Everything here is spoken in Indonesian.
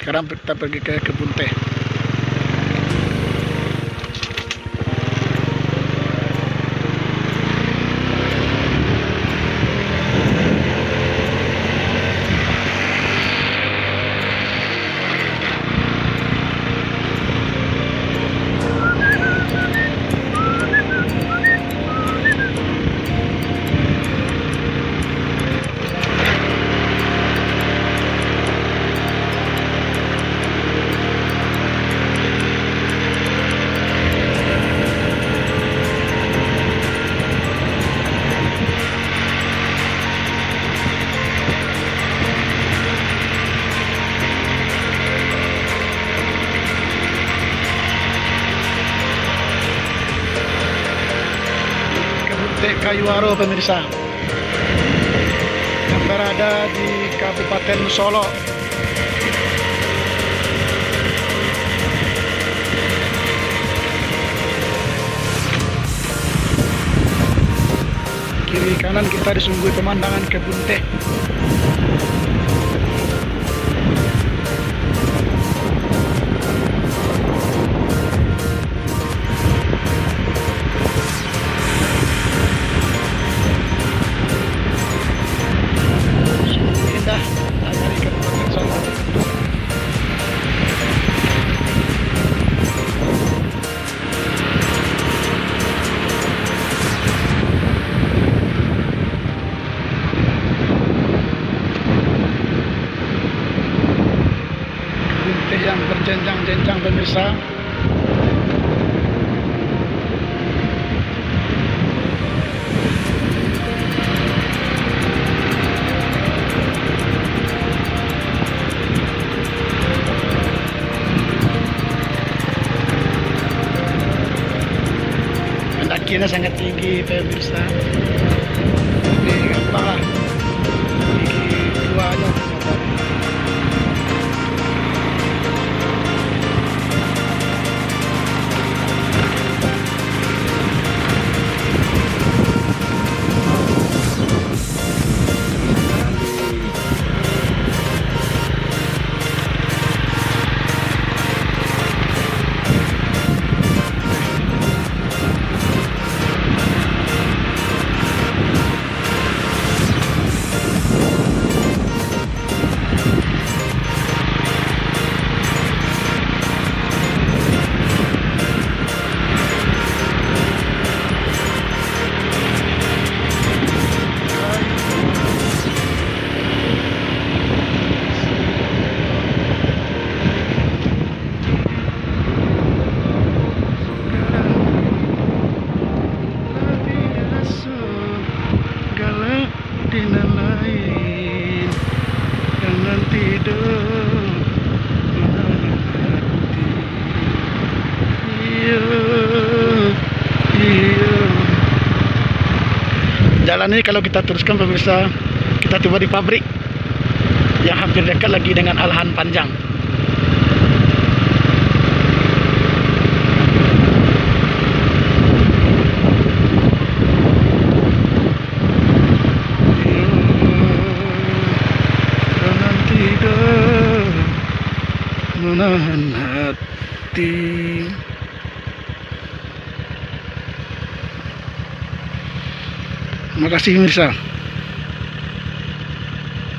Sekarang kita pergi ke kebun teh. Teh Kayuaro pemirsa, yang berada di Kabupaten Solo. Kiri kanan kita disuguhi pemandangan kebun teh. Yang berjenjang-jenjang pemirsa. Pendakiannya sangat tinggi pemirsa. Ini apa? Gigi duanya. Jalan ini kalau kita teruskan pemirsa, kita tiba di pabrik yang hampir dekat lagi dengan Alhan Panjang. Jangan tidur menahan hati. Terima kasih pemirsa.